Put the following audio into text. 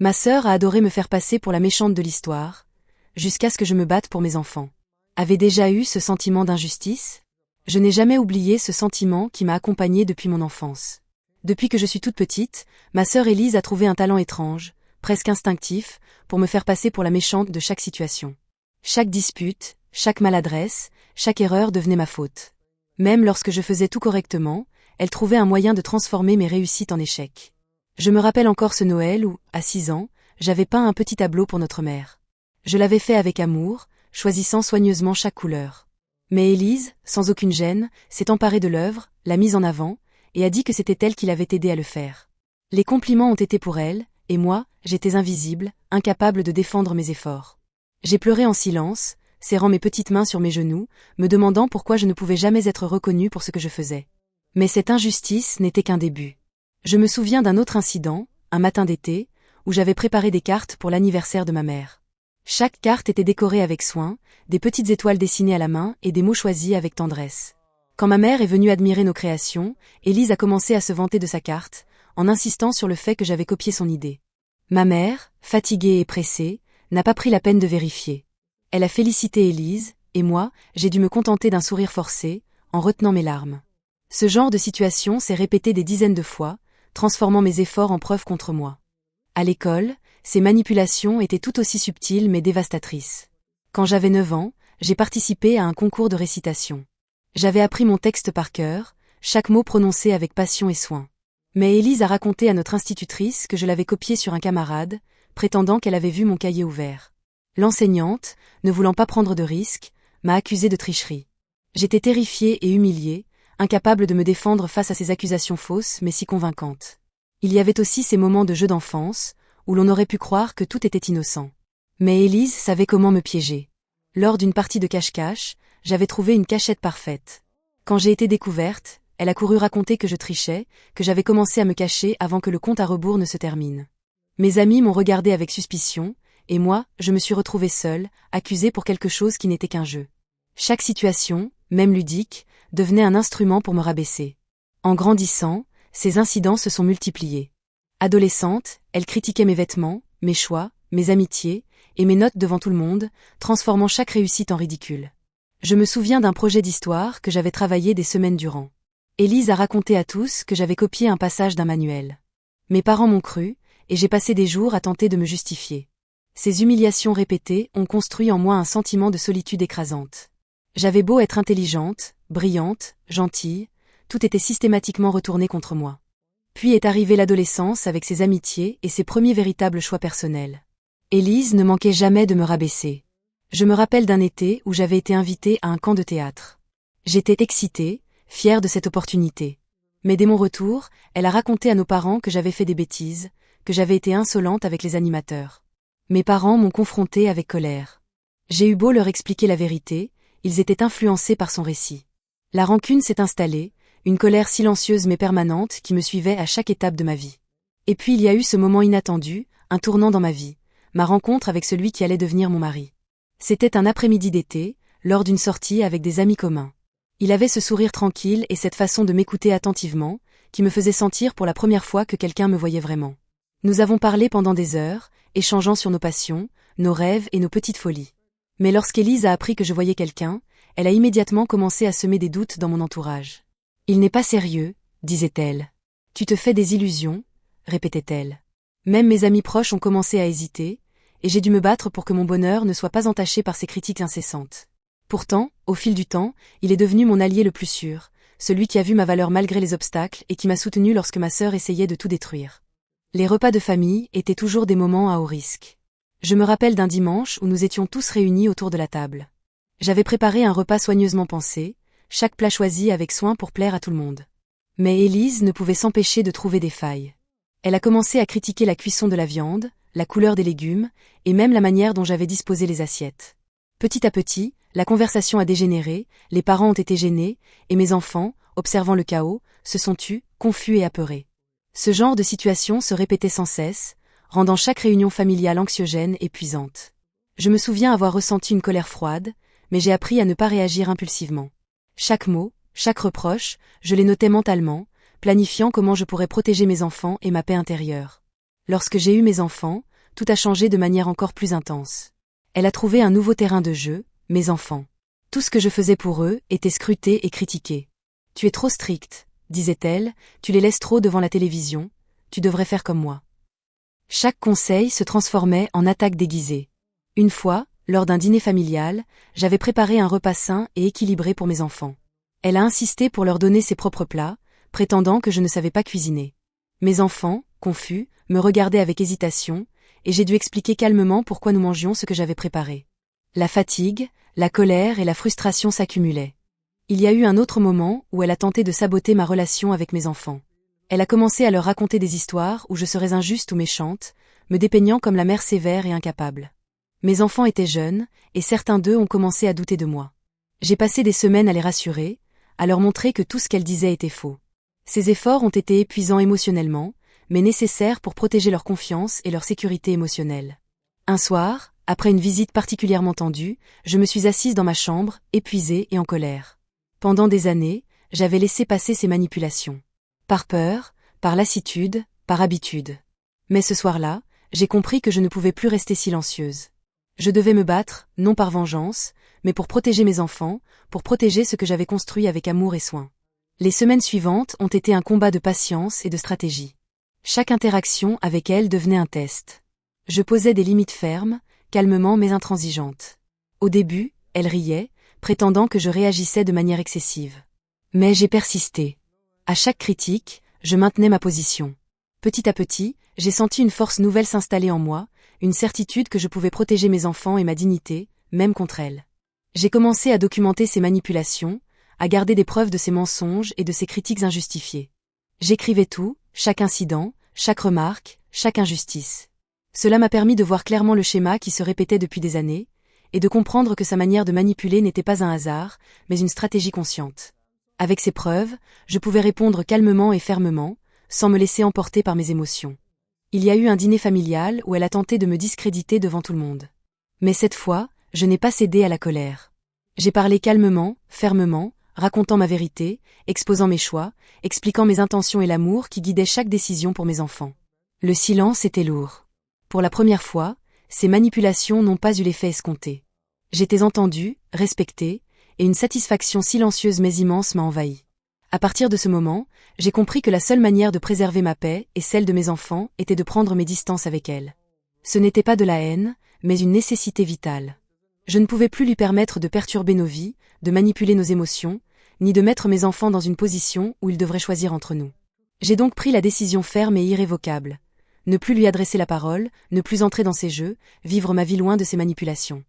Ma sœur a adoré me faire passer pour la méchante de l'histoire, jusqu'à ce que je me batte pour mes enfants. Avez déjà eu ce sentiment d'injustice? Je n'ai jamais oublié ce sentiment qui m'a accompagnée depuis mon enfance. Depuis que je suis toute petite, ma sœur Élise a trouvé un talent étrange, presque instinctif, pour me faire passer pour la méchante de chaque situation. Chaque dispute, chaque maladresse, chaque erreur devenait ma faute. Même lorsque je faisais tout correctement, elle trouvait un moyen de transformer mes réussites en échecs. Je me rappelle encore ce Noël où, à 6 ans, j'avais peint un petit tableau pour notre mère. Je l'avais fait avec amour, choisissant soigneusement chaque couleur. Mais Élise, sans aucune gêne, s'est emparée de l'œuvre, l'a mise en avant, et a dit que c'était elle qui l'avait aidée à le faire. Les compliments ont été pour elle, et moi, j'étais invisible, incapable de défendre mes efforts. J'ai pleuré en silence, serrant mes petites mains sur mes genoux, me demandant pourquoi je ne pouvais jamais être reconnue pour ce que je faisais. Mais cette injustice n'était qu'un début. Je me souviens d'un autre incident, un matin d'été, où j'avais préparé des cartes pour l'anniversaire de ma mère. Chaque carte était décorée avec soin, des petites étoiles dessinées à la main et des mots choisis avec tendresse. Quand ma mère est venue admirer nos créations, Élise a commencé à se vanter de sa carte, en insistant sur le fait que j'avais copié son idée. Ma mère, fatiguée et pressée, n'a pas pris la peine de vérifier. Elle a félicité Élise, et moi, j'ai dû me contenter d'un sourire forcé, en retenant mes larmes. Ce genre de situation s'est répété des dizaines de fois, transformant mes efforts en preuves contre moi. À l'école, ces manipulations étaient tout aussi subtiles mais dévastatrices. Quand j'avais 9 ans, j'ai participé à un concours de récitation. J'avais appris mon texte par cœur, chaque mot prononcé avec passion et soin. Mais Élise a raconté à notre institutrice que je l'avais copié sur un camarade, prétendant qu'elle avait vu mon cahier ouvert. L'enseignante, ne voulant pas prendre de risques, m'a accusé de tricherie. J'étais terrifiée et humiliée, incapable de me défendre face à ces accusations fausses mais si convaincantes. Il y avait aussi ces moments de jeu d'enfance, où l'on aurait pu croire que tout était innocent. Mais Élise savait comment me piéger. Lors d'une partie de cache-cache, j'avais trouvé une cachette parfaite. Quand j'ai été découverte, elle a couru raconter que je trichais, que j'avais commencé à me cacher avant que le compte à rebours ne se termine. Mes amis m'ont regardé avec suspicion, et moi, je me suis retrouvée seule, accusée pour quelque chose qui n'était qu'un jeu. Chaque situation, même ludique, devenait un instrument pour me rabaisser. En grandissant, ces incidents se sont multipliés. Adolescente, elle critiquait mes vêtements, mes choix, mes amitiés, et mes notes devant tout le monde, transformant chaque réussite en ridicule. Je me souviens d'un projet d'histoire que j'avais travaillé des semaines durant. Élise a raconté à tous que j'avais copié un passage d'un manuel. Mes parents m'ont cru, et j'ai passé des jours à tenter de me justifier. Ces humiliations répétées ont construit en moi un sentiment de solitude écrasante. J'avais beau être intelligente, brillante, gentille, tout était systématiquement retourné contre moi. Puis est arrivée l'adolescence avec ses amitiés et ses premiers véritables choix personnels. Élise ne manquait jamais de me rabaisser. Je me rappelle d'un été où j'avais été invitée à un camp de théâtre. J'étais excitée, fière de cette opportunité. Mais dès mon retour, elle a raconté à nos parents que j'avais fait des bêtises, que j'avais été insolente avec les animateurs. Mes parents m'ont confrontée avec colère. J'ai eu beau leur expliquer la vérité, ils étaient influencés par son récit. La rancune s'est installée, une colère silencieuse mais permanente qui me suivait à chaque étape de ma vie. Et puis il y a eu ce moment inattendu, un tournant dans ma vie, ma rencontre avec celui qui allait devenir mon mari. C'était un après-midi d'été, lors d'une sortie avec des amis communs. Il avait ce sourire tranquille et cette façon de m'écouter attentivement, qui me faisait sentir pour la première fois que quelqu'un me voyait vraiment. Nous avons parlé pendant des heures, échangeant sur nos passions, nos rêves et nos petites folies. Mais lorsqu'Élise a appris que je voyais quelqu'un, elle a immédiatement commencé à semer des doutes dans mon entourage. « Il n'est pas sérieux », disait-elle. « Tu te fais des illusions », répétait-elle. Même mes amis proches ont commencé à hésiter, et j'ai dû me battre pour que mon bonheur ne soit pas entaché par ces critiques incessantes. Pourtant, au fil du temps, il est devenu mon allié le plus sûr, celui qui a vu ma valeur malgré les obstacles et qui m'a soutenu lorsque ma sœur essayait de tout détruire. Les repas de famille étaient toujours des moments à haut risque. Je me rappelle d'un dimanche où nous étions tous réunis autour de la table. J'avais préparé un repas soigneusement pensé, chaque plat choisi avec soin pour plaire à tout le monde. Mais Élise ne pouvait s'empêcher de trouver des failles. Elle a commencé à critiquer la cuisson de la viande, la couleur des légumes, et même la manière dont j'avais disposé les assiettes. Petit à petit, la conversation a dégénéré, les parents ont été gênés, et mes enfants, observant le chaos, se sont tus, confus et apeurés. Ce genre de situation se répétait sans cesse, rendant chaque réunion familiale anxiogène et épuisante. Je me souviens avoir ressenti une colère froide, mais j'ai appris à ne pas réagir impulsivement. Chaque mot, chaque reproche, je les notais mentalement, planifiant comment je pourrais protéger mes enfants et ma paix intérieure. Lorsque j'ai eu mes enfants, tout a changé de manière encore plus intense. Elle a trouvé un nouveau terrain de jeu, mes enfants. Tout ce que je faisais pour eux était scruté et critiqué. Tu es trop stricte, disait-elle, tu les laisses trop devant la télévision, tu devrais faire comme moi. Chaque conseil se transformait en attaque déguisée. Une fois, lors d'un dîner familial, j'avais préparé un repas sain et équilibré pour mes enfants. Elle a insisté pour leur donner ses propres plats, prétendant que je ne savais pas cuisiner. Mes enfants, confus, me regardaient avec hésitation, et j'ai dû expliquer calmement pourquoi nous mangions ce que j'avais préparé. La fatigue, la colère et la frustration s'accumulaient. Il y a eu un autre moment où elle a tenté de saboter ma relation avec mes enfants. Elle a commencé à leur raconter des histoires où je serais injuste ou méchante, me dépeignant comme la mère sévère et incapable. Mes enfants étaient jeunes, et certains d'eux ont commencé à douter de moi. J'ai passé des semaines à les rassurer, à leur montrer que tout ce qu'elles disaient était faux. Ces efforts ont été épuisants émotionnellement, mais nécessaires pour protéger leur confiance et leur sécurité émotionnelle. Un soir, après une visite particulièrement tendue, je me suis assise dans ma chambre, épuisée et en colère. Pendant des années, j'avais laissé passer ces manipulations. Par peur, par lassitude, par habitude. Mais ce soir-là, j'ai compris que je ne pouvais plus rester silencieuse. Je devais me battre, non par vengeance, mais pour protéger mes enfants, pour protéger ce que j'avais construit avec amour et soin. Les semaines suivantes ont été un combat de patience et de stratégie. Chaque interaction avec elle devenait un test. Je posais des limites fermes, calmement mais intransigeantes. Au début, elle riait, prétendant que je réagissais de manière excessive. Mais j'ai persisté. À chaque critique, je maintenais ma position. Petit à petit, j'ai senti une force nouvelle s'installer en moi, une certitude que je pouvais protéger mes enfants et ma dignité, même contre elle. J'ai commencé à documenter ces manipulations, à garder des preuves de ces mensonges et de ces critiques injustifiées. J'écrivais tout, chaque incident, chaque remarque, chaque injustice. Cela m'a permis de voir clairement le schéma qui se répétait depuis des années, et de comprendre que sa manière de manipuler n'était pas un hasard, mais une stratégie consciente. Avec ces preuves, je pouvais répondre calmement et fermement, sans me laisser emporter par mes émotions. Il y a eu un dîner familial où elle a tenté de me discréditer devant tout le monde. Mais cette fois, je n'ai pas cédé à la colère. J'ai parlé calmement, fermement, racontant ma vérité, exposant mes choix, expliquant mes intentions et l'amour qui guidait chaque décision pour mes enfants. Le silence était lourd. Pour la première fois, ces manipulations n'ont pas eu l'effet escompté. J'étais entendue, respectée, et une satisfaction silencieuse mais immense m'a envahie. À partir de ce moment, j'ai compris que la seule manière de préserver ma paix et celle de mes enfants était de prendre mes distances avec elle. Ce n'était pas de la haine, mais une nécessité vitale. Je ne pouvais plus lui permettre de perturber nos vies, de manipuler nos émotions, ni de mettre mes enfants dans une position où ils devraient choisir entre nous. J'ai donc pris la décision ferme et irrévocable. Ne plus lui adresser la parole, ne plus entrer dans ses jeux, vivre ma vie loin de ses manipulations.